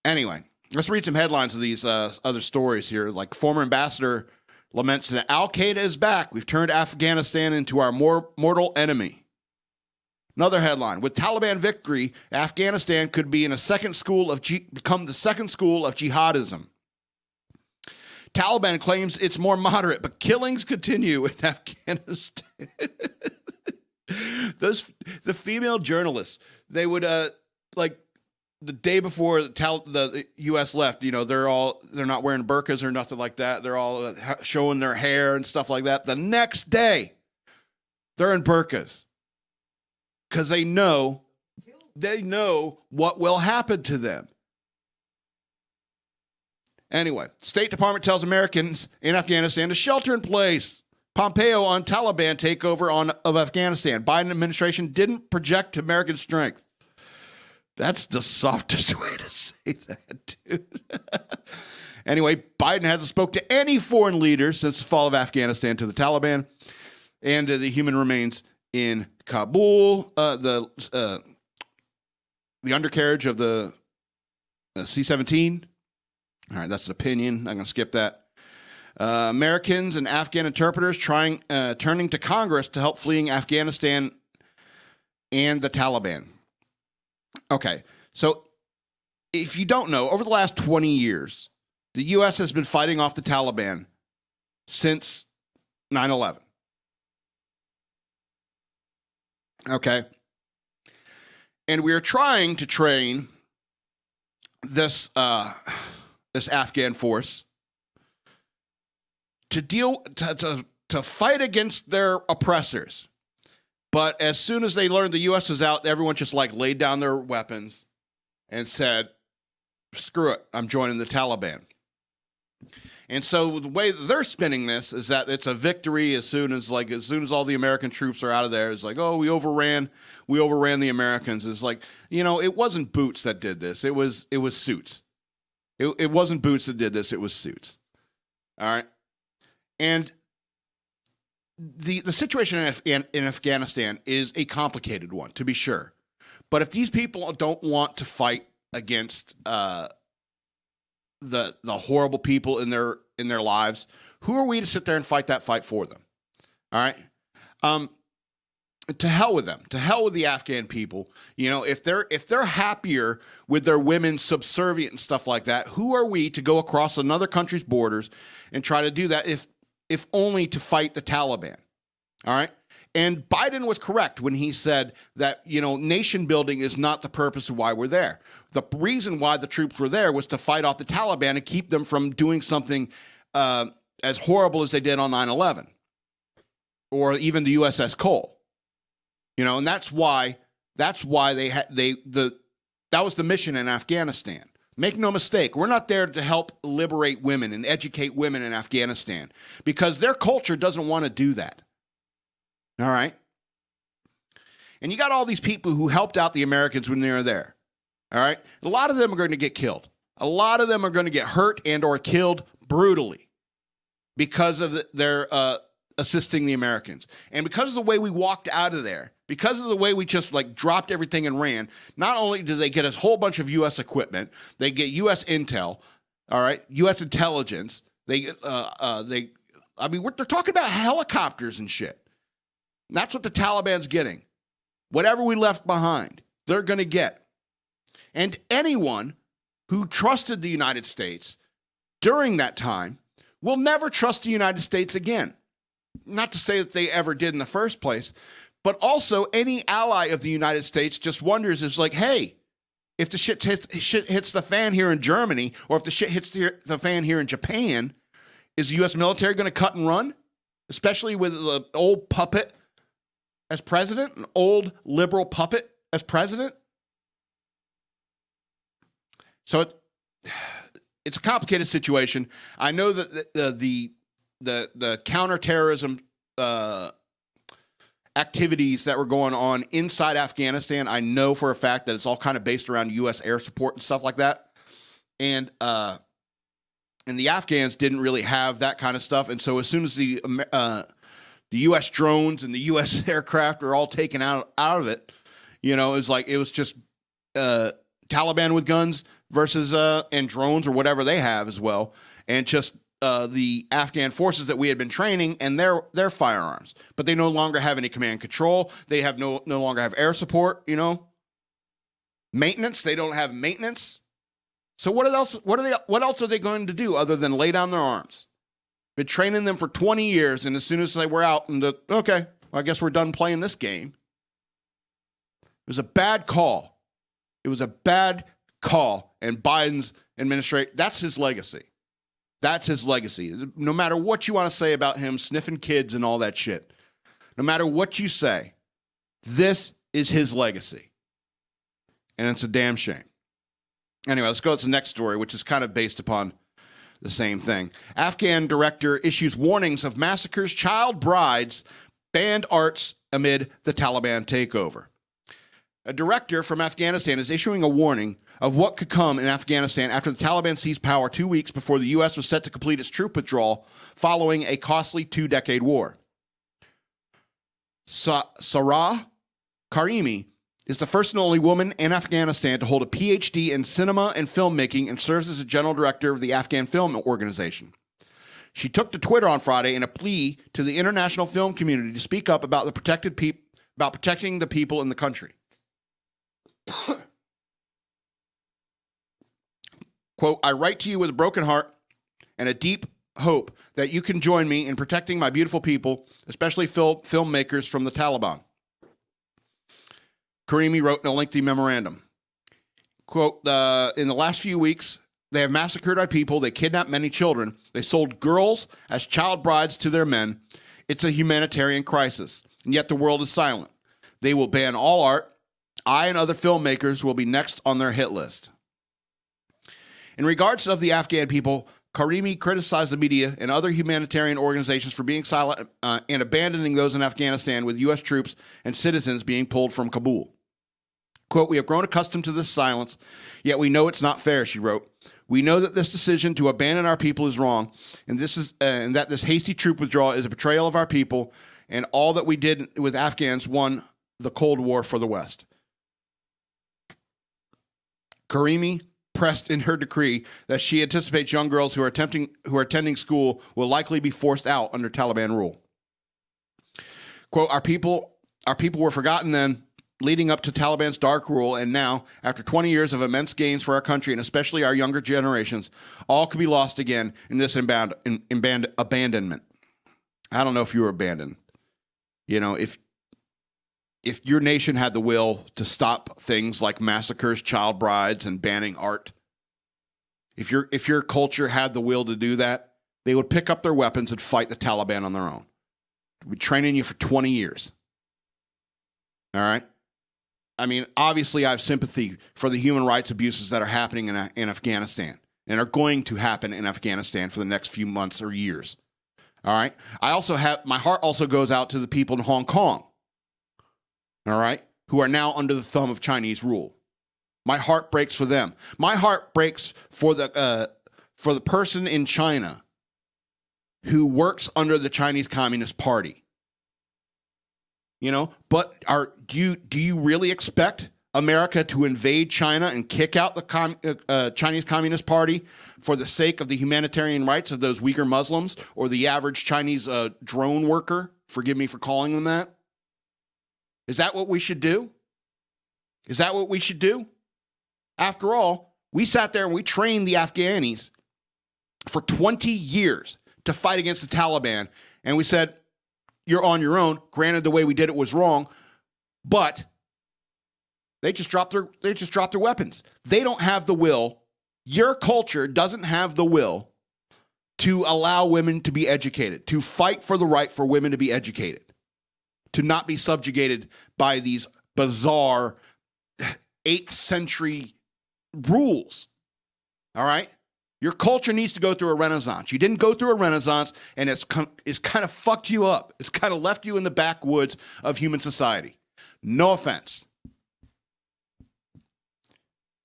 Anyway, let's read some headlines of these other stories here. Like, former ambassador laments that Al-Qaeda is back. We've turned Afghanistan into our mortal enemy. Another headline: with Taliban victory, Afghanistan could be in become the second school of jihadism. Taliban claims it's more moderate, but killings continue in Afghanistan. The female journalists, they would the day before the U.S. left, they're not wearing burqas or nothing like that. They're all showing their hair and stuff like that. The next day, they're in burqas because they know what will happen to them. Anyway, State Department tells Americans in Afghanistan to shelter in place. Pompeo on Taliban takeover of Afghanistan. Biden administration didn't project American strength. That's the softest way to say that, dude. Anyway, Biden hasn't spoke to any foreign leaders since the fall of Afghanistan to the Taliban and the human remains in Kabul. The undercarriage of the C-17. All right, that's an opinion. I'm going to skip that. Americans and Afghan interpreters turning to Congress to help fleeing Afghanistan and the Taliban. Okay, so if you don't know, over the last 20 years, the U.S. has been fighting off the Taliban since 9/11. Okay, and we are trying to train this Afghan force to to fight against their oppressors. But as soon as they learned the U.S. is out, everyone just like laid down their weapons and said, screw it, I'm joining the Taliban. And so the way that they're spinning this is that it's a victory as soon as all the American troops are out of there. It's like, oh, we overran the Americans. It's like, it wasn't Boots that did this. It was Suits. It wasn't Boots that did this. It was Suits. All right. And the situation in Afghanistan is a complicated one, to be sure. But if these people don't want to fight against the horrible people in their lives, who are we to sit there and fight that fight for them? All right. To hell with them. To hell with the Afghan people. If they're happier with their women subservient and stuff like that, who are we to go across another country's borders and try to do that if only to fight the Taliban? All right. And Biden was correct when he said that, nation building is not the purpose of why we're there. The reason why the troops were there was to fight off the Taliban and keep them from doing something as horrible as they did on 9/11 or even the USS Cole. And that's why that was the mission in Afghanistan. Make no mistake, we're not there to help liberate women and educate women in Afghanistan because their culture doesn't want to do that. All right. And you got all these people who helped out the Americans when they were there. All right. A lot of them are going to get killed. A lot of them are going to get hurt and or killed brutally because of their assisting the Americans. And because of the way we walked out of there, because of the way we just dropped everything and ran, not only do they get a whole bunch of U.S. equipment, they get U.S. intel, all right, U.S. intelligence. They're talking about helicopters and shit. And that's what the Taliban's getting. Whatever we left behind, they're going to get. And anyone who trusted the United States during that time will never trust the United States again. Not to say that they ever did in the first place, but also any ally of the United States just wonders, is like, hey, if the shit hits the fan here in Germany, or if the shit hits the fan here in Japan, is the U.S. military going to cut and run? Especially with the old puppet as president, an old liberal puppet as president. So it's a complicated situation. I know that the counterterrorism activities that were going on inside Afghanistan, I know for a fact that it's all kind of based around U.S. air support and stuff like that. And the Afghans didn't really have that kind of stuff. And so as soon as the U.S. drones and the U.S. aircraft were all taken out of it, it was just Taliban with guns versus and drones or whatever they have as well, and just the Afghan forces that we had been training and their firearms. But they no longer have any command and control. They have no longer have air support. Maintenance. They don't have maintenance. So what else are they going to do other than lay down their arms? Been training them for 20 years, and as soon as they were out, okay, well, I guess we're done playing this game. It was a bad call. And Biden's administration, that's his legacy. That's his legacy. No matter what you want to say about him sniffing kids and all that shit, no matter what you say, this is his legacy. And it's a damn shame. Anyway, let's go to the next story, which is kind of based upon the same thing. Afghan director issues warnings of massacres, child brides, banned arts amid the Taliban takeover. A director from Afghanistan is issuing a warning of what could come in Afghanistan after the Taliban seized power 2 weeks before the U.S. was set to complete its troop withdrawal following a costly 2-decade war. Sarah Karimi is the first and only woman in Afghanistan to hold a PhD in cinema and filmmaking and serves as the general director of the Afghan Film Organization. She took to Twitter on Friday in a plea to the international film community to speak up about about protecting the people in the country. Quote, I write to you with a broken heart and a deep hope that you can join me in protecting my beautiful people, especially filmmakers from the Taliban. Karimi wrote in a lengthy memorandum. Quote, in the last few weeks, they have massacred our people. They kidnapped many children. They sold girls as child brides to their men. It's a humanitarian crisis, and yet the world is silent. They will ban all art. I and other filmmakers will be next on their hit list. In regards of the Afghan people, Karimi criticized the media and other humanitarian organizations for being silent and abandoning those in Afghanistan with U.S. troops and citizens being pulled from Kabul. Quote, we have grown accustomed to this silence, yet we know it's not fair, she wrote. We know that this decision to abandon our people is wrong, and that this hasty troop withdrawal is a betrayal of our people, and all that we did with Afghans won the Cold War for the West. Karimi pressed in her decree that she anticipates young girls who are attending school will likely be forced out under Taliban rule. Quote, our people were forgotten then, leading up to Taliban's dark rule, and now, after 20 years of immense gains for our country and especially our younger generations, all could be lost again in this abandonment. I don't know if you were abandoned. You know, if your nation had the will to stop things like massacres, child brides, and banning art, if your culture had the will to do that, they would pick up their weapons and fight the Taliban on their own. We'd be training you for 20 years. All right? I mean, obviously, I have sympathy for the human rights abuses that are happening in Afghanistan and are going to happen in Afghanistan for the next few months or years. All right? My heart also goes out to the people in Hong Kong, all right, who are now under the thumb of Chinese rule. My heart breaks for them. My heart breaks for the person in China who works under the Chinese Communist Party. You know, but do you really expect America to invade China and kick out the Chinese Communist Party for the sake of the humanitarian rights of those Uyghur Muslims or the average Chinese drone worker? Forgive me for calling them that. Is that what we should do? Is that what we should do? After all, we sat there and we trained the Afghanis for 20 years to fight against the Taliban, and we said, you're on your own. Granted, the way we did it was wrong, but they just dropped their weapons. They don't have the will. Your culture doesn't have the will to allow women to be educated, to fight for the right for women to be educated, to not be subjugated by these bizarre 8th century rules. All right? Your culture needs to go through a renaissance. You didn't go through a renaissance, and it's kind of fucked you up. It's kind of left you in the backwoods of human society. No offense.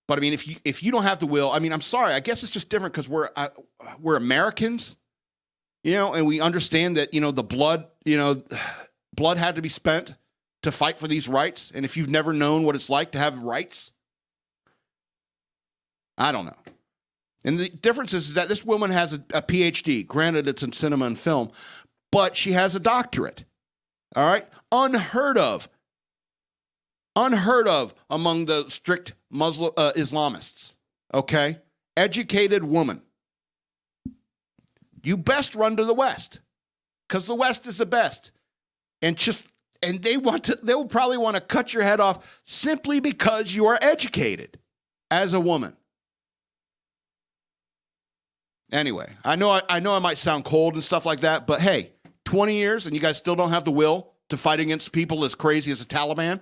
But I mean, if you don't have the will, I mean, I'm sorry. I guess it's just different because we're Americans, you know, and we understand that, you know, the blood had to be spent to fight for these rights. And if you've never known what it's like to have rights, I don't know. And the difference is that this woman has a PhD. Granted, it's in cinema and film, but she has a doctorate. All right? Unheard of among the strict Muslim Islamists. Okay? Educated woman. You best run to the West, because the West is the best. And they will probably want to cut your head off simply because you are educated as a woman. Anyway, I know I might sound cold and stuff like that, but hey, 20 years and you guys still don't have the will to fight against people as crazy as the Taliban.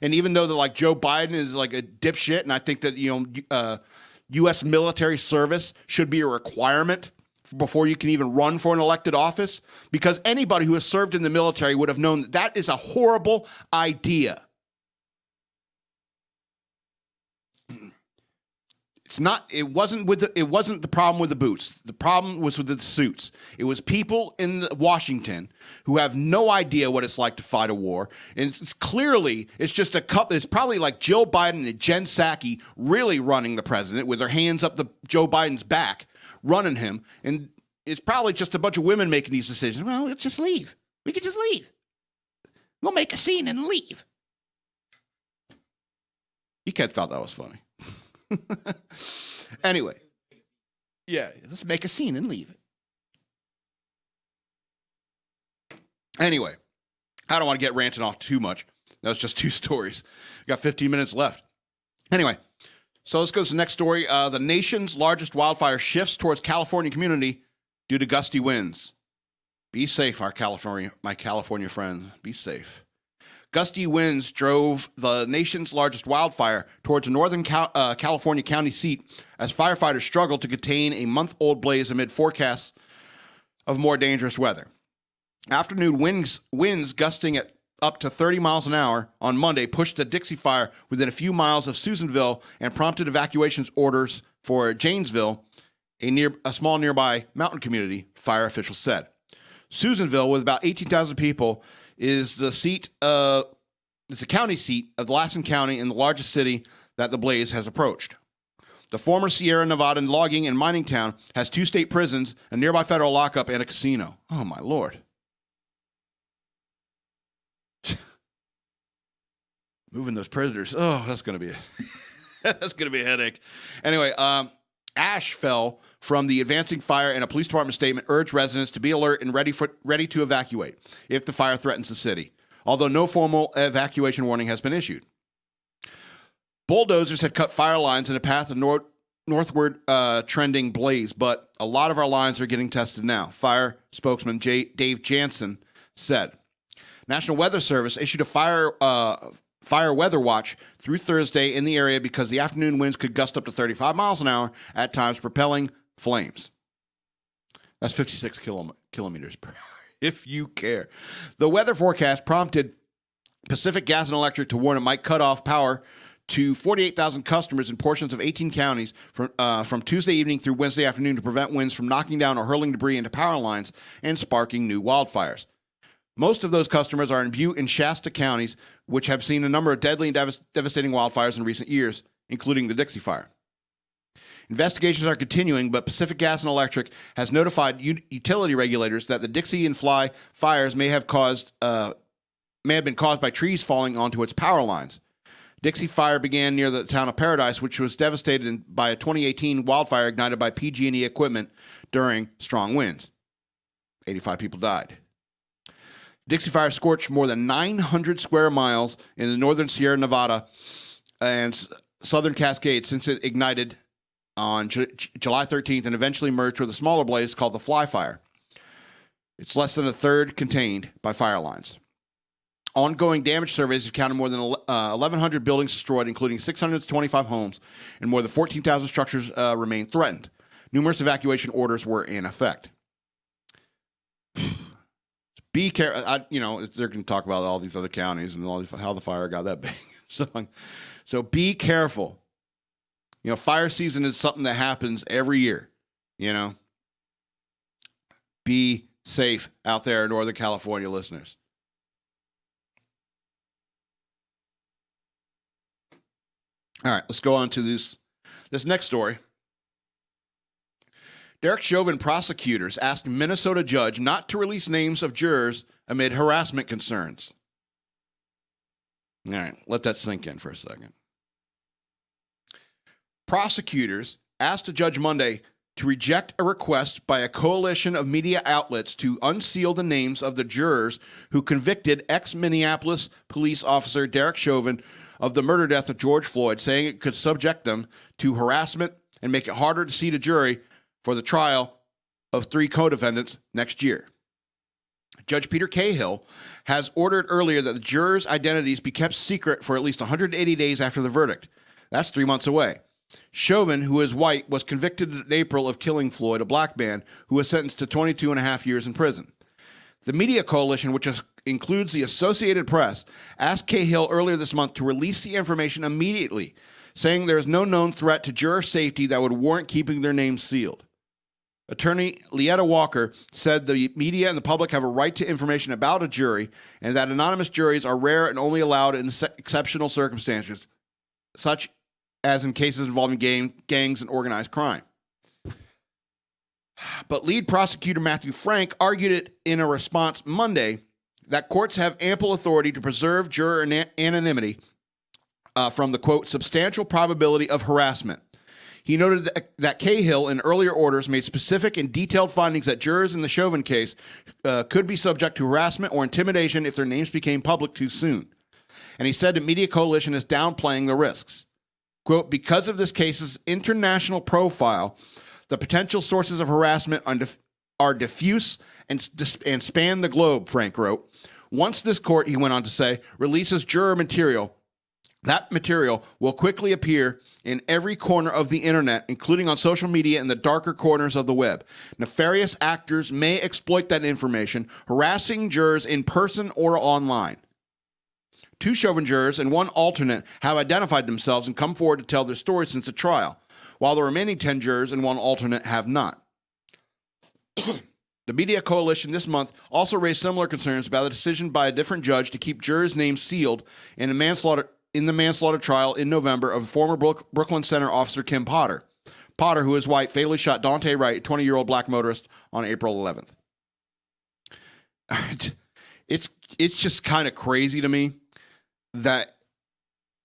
And even though like Joe Biden is like a dipshit, and I think that, you know, U.S. military service should be a requirement before you can even run for an elected office, because anybody who has served in the military would have known that is a horrible idea. It wasn't the problem with the boots. The problem was with the suits. It was people in Washington who have no idea what it's like to fight a war. And it's just a couple. It's probably like Jill Biden and Jen Psaki really running the president with their hands up Joe Biden's back, running him. And it's probably just a bunch of women making these decisions. Well, let's just leave. We could just leave. We'll make a scene and leave. You can't thought that was funny. Anyway. Yeah, let's make a scene and leave. Anyway, I don't want to get ranting off too much. That was just 2 stories. We got 15 minutes left. Anyway, so let's go to the next story. The nation's largest wildfire shifts towards California community due to gusty winds. Be safe, my California friends. Be safe. Gusty winds drove the nation's largest wildfire towards a northern California county seat as firefighters struggled to contain a month-old blaze amid forecasts of more dangerous weather. Afternoon winds gusting at up to 30 miles an hour on Monday pushed the Dixie Fire within a few miles of Susanville and prompted evacuation orders for Janesville, a small nearby mountain community, fire officials said. Susanville, with about 18,000 people, is the county seat of Lassen County and the largest city that the blaze has approached. The former Sierra Nevada logging and mining town has 2 state prisons, a nearby federal lockup, and a casino. Oh, my Lord. Moving those prisoners. Oh, that's going to be a headache. Anyway, ash fell from the advancing fire, and a police department statement urged residents to be alert and ready to evacuate if the fire threatens the city, although no formal evacuation warning has been issued. Bulldozers had cut fire lines in a path of northward trending blaze, but a lot of our lines are getting tested now, fire spokesman Dave Jansen said. National Weather Service issued a fire weather watch through Thursday in the area because the afternoon winds could gust up to 35 miles an hour at times, propelling flames. That's 56 kilometers per hour, if you care. The weather forecast prompted Pacific Gas and Electric to warn it might cut off power to 48,000 customers in portions of 18 counties from Tuesday evening through Wednesday afternoon to prevent winds from knocking down or hurling debris into power lines and sparking new wildfires. Most of those customers are in Butte and Shasta counties, which have seen a number of deadly and devastating wildfires in recent years, including the Dixie Fire. Investigations are continuing, but Pacific Gas and Electric has notified utility regulators that the Dixie and Fly fires may have been caused by trees falling onto its power lines. Dixie Fire began near the town of Paradise, which was devastated by a 2018 wildfire ignited by PG&E equipment during strong winds. 85 people died. Dixie Fire scorched more than 900 square miles in the northern Sierra Nevada and southern Cascades since it ignited on July 13th and eventually merged with a smaller blaze called the Fly Fire. It's less than a third contained by fire lines. Ongoing damage surveys have counted more than 1,100 buildings destroyed, including 625 homes, and more than 14,000 structures remain threatened. Numerous evacuation orders were in effect. Be careful. They're going to talk about all these other counties and how the fire got that big. So be careful. Fire season is something that happens every year. Be safe out there, Northern California listeners. All right, let's go on to this next story. Derek Chauvin prosecutors asked Minnesota judge not to release names of jurors amid harassment concerns. All right, let that sink in for a second. Prosecutors asked a judge Monday to reject a request by a coalition of media outlets to unseal the names of the jurors who convicted ex-Minneapolis police officer Derek Chauvin of the murder death of George Floyd, saying it could subject them to harassment and make it harder to seat a jury for the trial of 3 co-defendants next year. Judge Peter Cahill has ordered earlier that the jurors' identities be kept secret for at least 180 days after the verdict. That's 3 months away. Chauvin, who is white, was convicted in April of killing Floyd, a black man, who was sentenced to 22 and a half years in prison. The media coalition, which includes the Associated Press, asked Cahill earlier this month to release the information immediately, saying there is no known threat to juror safety that would warrant keeping their names sealed. Attorney Leetta Walker said the media and the public have a right to information about a jury and that anonymous juries are rare and only allowed in exceptional circumstances, such as in cases involving gangs and organized crime. But lead prosecutor Matthew Frank argued it in a response Monday that courts have ample authority to preserve juror anonymity from the, quote, substantial probability of harassment. He noted that Cahill, in earlier orders, made specific and detailed findings that jurors in the Chauvin case could be subject to harassment or intimidation if their names became public too soon. And he said the Media Coalition is downplaying the risks. Quote, because of this case's international profile, the potential sources of harassment are diffuse and span the globe, Frank wrote. Once this court, he went on to say, releases juror material, that material will quickly appear in every corner of the internet, including on social media and the darker corners of the web. Nefarious actors may exploit that information, harassing jurors in person or online. 2 Chauvin jurors and 1 alternate have identified themselves and come forward to tell their stories since the trial, while the remaining 10 jurors and 1 alternate have not. The Media Coalition this month also raised similar concerns about the decision by a different judge to keep jurors' names sealed in the manslaughter trial in November of former Brooklyn Center officer Kim Potter. Potter, who is white, fatally shot Dante Wright, a 20-year-old black motorist, on April 11th. It's just kind of crazy to me that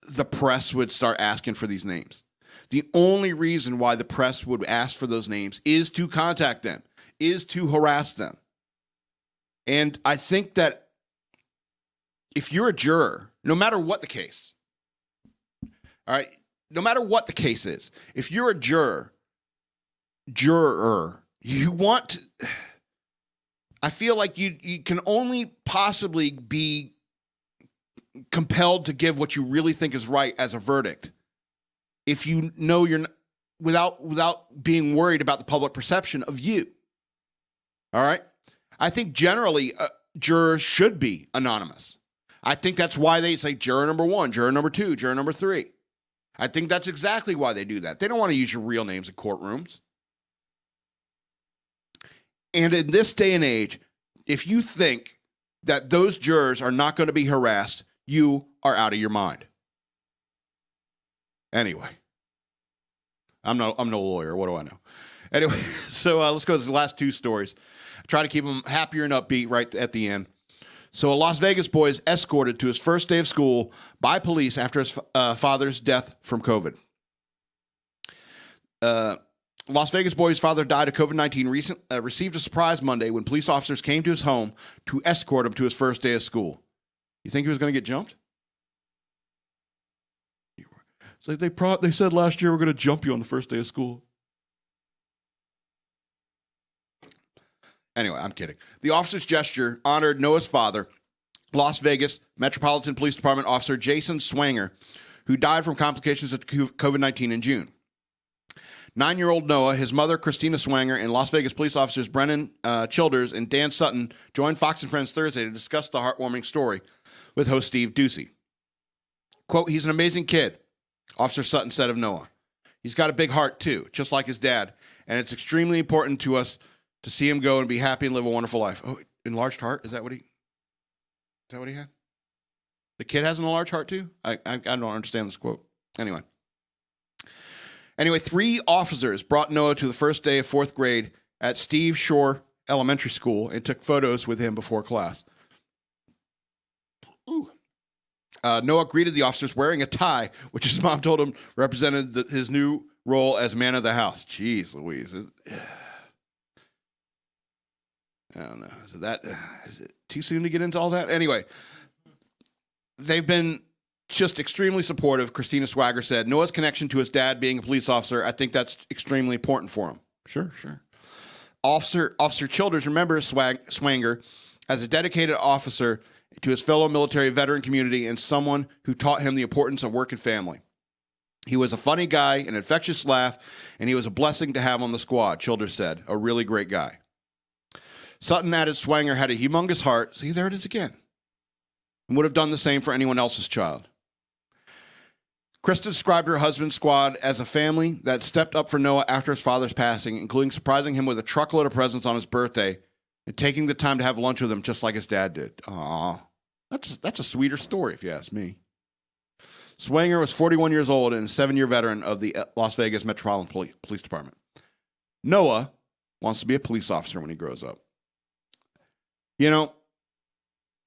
the press would start asking for these names. The only reason why the press would ask for those names is to contact them, is to harass them. And I think that if you're a juror, no matter what the case, all right, no matter what the case is, if you're a juror, you want to, I feel like you can only possibly be compelled to give what you really think is right as a verdict if you know you're without being worried about the public perception of you. All right? I think generally jurors should be anonymous. I think that's why they say juror number 1, juror number 2, juror number 3. I think that's exactly why they do that. They don't want to use your real names in courtrooms. And in this day and age, if you think that those jurors are not going to be harassed, you are out of your mind. Anyway, I'm no lawyer. What do I know? Anyway, so let's go to the last 2 stories. Try to keep them happier and upbeat right at the end. So a Las Vegas boy is escorted to his first day of school by police after his father's death from COVID. Las Vegas boy's father died of COVID-19, received a surprise Monday when police officers came to his home to escort him to his first day of school. You think he was going to get jumped? It's like they said last year we're going to jump you on the first day of school. Anyway, I'm kidding. The officer's gesture honored Noah's father, Las Vegas Metropolitan Police Department officer Jason Swanger, who died from complications of COVID-19 in June. 9-year-old Noah, his mother, Christina Swanger, and Las Vegas police officers Brennan Childers and Dan Sutton joined Fox & Friends Thursday to discuss the heartwarming story with host Steve Ducey. Quote, he's an amazing kid, Officer Sutton said of Noah. He's got a big heart, too, just like his dad, and it's extremely important to us to see him go and be happy and live a wonderful life. Oh, enlarged heart? Is that what he had? The kid has an enlarged heart, too? I don't understand this quote. Anyway, 3 officers brought Noah to the first day of 4th grade at Steve Shore Elementary School and took photos with him before class. Noah greeted the officers wearing a tie, which his mom told him represented his new role as man of the house. Jeez Louise. I don't know. Is it too soon to get into all that? Anyway, they've been just extremely supportive, Christina Swanger said. Noah's connection to his dad being a police officer, I think that's extremely important for him. Sure. Officer Childers remembers Swanger as a dedicated officer to his fellow military veteran community and someone who taught him the importance of work and family. He was a funny guy, an infectious laugh, and he was a blessing to have on the squad, Childers said. A really great guy. Sutton added Swanger had a humongous heart, see, there it is again, and would have done the same for anyone else's child. Krista described her husband's squad as a family that stepped up for Noah after his father's passing, including surprising him with a truckload of presents on his birthday and taking the time to have lunch with him just like his dad did. Aw, that's a sweeter story if you ask me. Swanger was 41 years old and a 7-year veteran of the Las Vegas Metropolitan Police Department. Noah wants to be a police officer when he grows up. You know,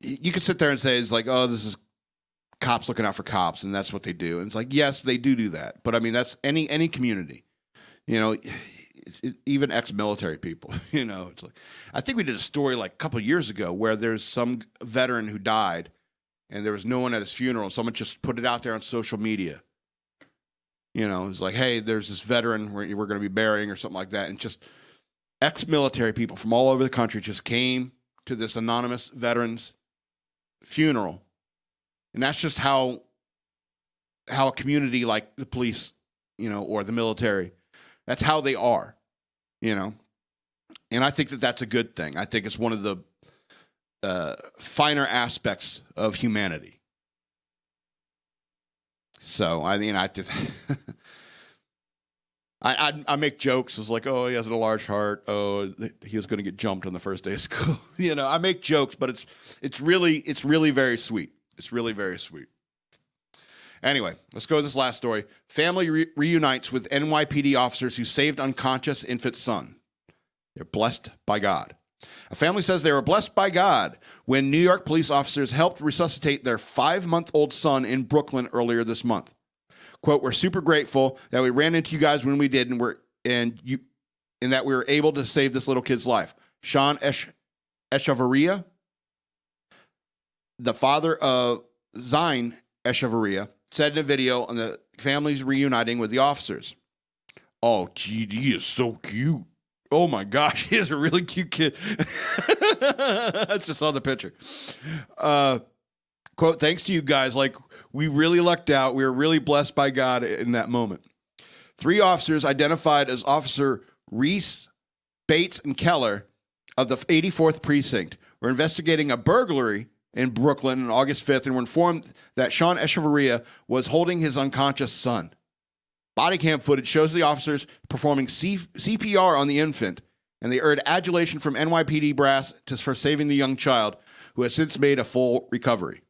you could sit there and say, it's like, oh, this is cops looking out for cops, and that's what they do. And it's like, yes, they do that. But I mean, that's any community, even ex-military people, it's like, I think we did a story like a couple of years ago where there's some veteran who died and there was no one at his funeral. Someone just put it out there on social media. It's like, hey, there's this veteran we're going to be burying or something like that. And just ex-military people from all over the country just came to this anonymous veteran's funeral. And that's just how a community like the police, or the military, that's how they are, And I think that that's a good thing. I think it's one of the finer aspects of humanity. So, I mean, I make jokes. It's like, oh, he has a large heart. Oh, he was going to get jumped on the first day of school. I make jokes, but it's really very sweet. It's really very sweet. Anyway, let's go to this last story. Family reunites with NYPD officers who saved unconscious infant son. They're blessed by God. A family says they were blessed by God when New York police officers helped resuscitate their 5-month-old son in Brooklyn earlier this month. Quote, we're super grateful that we ran into you guys when we did and that we were able to save this little kid's life. Sean Echevarria, the father of Zain Echevarria, said in a video on the families reuniting with the officers. Oh, gee, he is so cute. Oh my gosh, he is a really cute kid. I just saw the picture. Quote, thanks to you guys. Like, we really lucked out. We were really blessed by God in that moment. 3 officers identified as Officer Reese, Bates, and Keller of the 84th Precinct were investigating a burglary in Brooklyn on August 5th and were informed that Sean Echevarria was holding his unconscious son. Body cam footage shows the officers performing CPR on the infant, and they earned adulation from NYPD brass for saving the young child, who has since made a full recovery.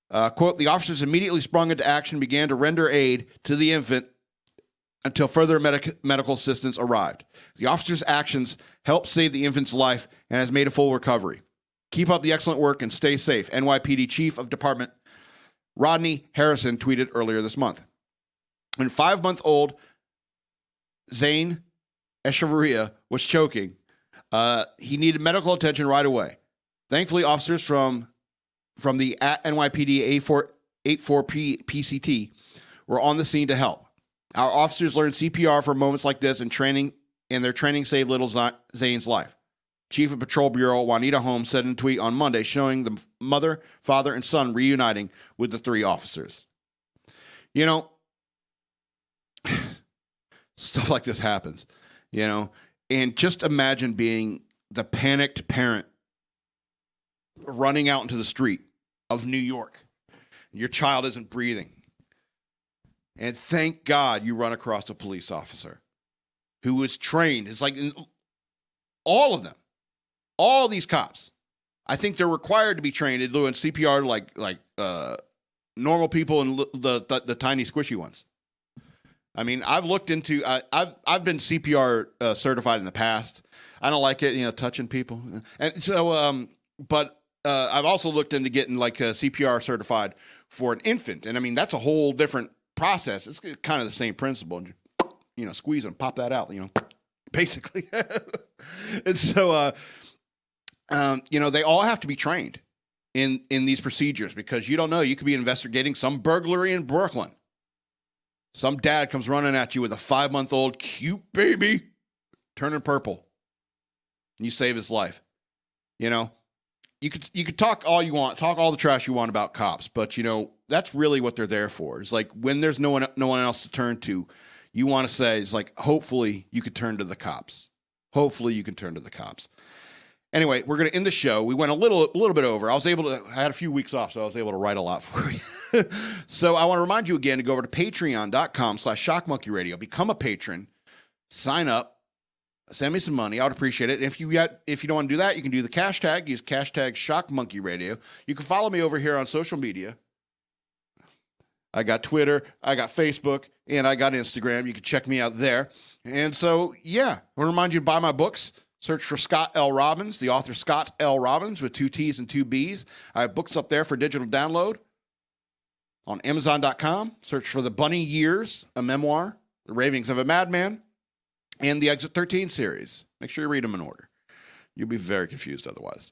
Quote, the officers immediately sprung into action and began to render aid to the infant until further medical assistance arrived. The officers' actions helped save the infant's life and has made a full recovery. Keep up the excellent work and stay safe, NYPD Chief of Department Rodney Harrison tweeted earlier this month. When 5-month-old Zain Echevarria was choking, he needed medical attention right away. Thankfully, officers from the NYPD 84P PCT were on the scene to help. Our officers learned CPR for moments like this and their training saved little Zane's life. Chief of Patrol Bureau Juanita Holmes said in a tweet on Monday showing the mother, father, and son reuniting with the 3 officers. Stuff like this happens, and just imagine being the panicked parent running out into the street of New York. And your child isn't breathing. And thank God you run across a police officer who was trained. It's like all of them. All these cops, I think they're required to be trained in doing CPR like normal people and the tiny squishy ones. I mean, I've looked into. I've been CPR certified in the past. I don't like it, touching people, and so. But I've also looked into getting like CPR certified for an infant, and I mean that's a whole different process. It's kind of the same principle, squeeze and pop that out, basically. And so. They all have to be trained in these procedures because you don't know. You could be investigating some burglary in Brooklyn. Some dad comes running at you with a 5-month-old cute baby turning purple, and you save his life. You could talk all you want, talk all the trash you want about cops, but that's really what they're there for. It's like when there's no one else to turn to, you want to say it's like hopefully you could turn to the cops. Hopefully you can turn to the cops. Anyway, we're going to end the show. We went a little bit over. I had a few weeks off, so I was able to write a lot for you. So I want to remind you again to go over to patreon.com/shockmonkeyradio. Become a patron. Sign up. Send me some money. I would appreciate it. And if you don't want to do that, you can do the cash tag. Use hashtag shockmonkeyradio. You can follow me over here on social media. I got Twitter, I got Facebook, and I got Instagram. You can check me out there. And so, yeah, I want to remind you to buy my books. Search for Scott L. Robbins, the author Scott L. Robbins with 2 T's and 2 B's. I have books up there for digital download on Amazon.com. Search for The Bunny Years, a memoir, The Ravings of a Madman, and the Exit 13 series. Make sure you read them in order. You'll be very confused otherwise.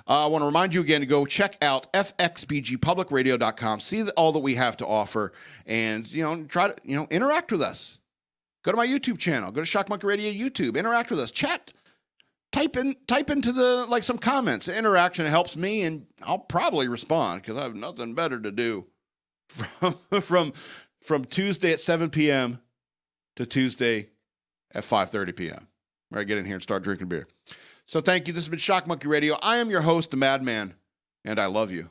I want to remind you again to go check out fxbgpublicradio.com, see all that we have to offer, and try to interact with us. Go to my YouTube channel. Go to Shock Monkey Radio YouTube. Interact with us. Chat. Type into the some comments. Interaction helps me, and I'll probably respond because I have nothing better to do from Tuesday at 7 p.m. to Tuesday at 5:30 p.m. Where I get in here and start drinking beer. So thank you. This has been Shock Monkey Radio. I am your host, the Madman, and I love you.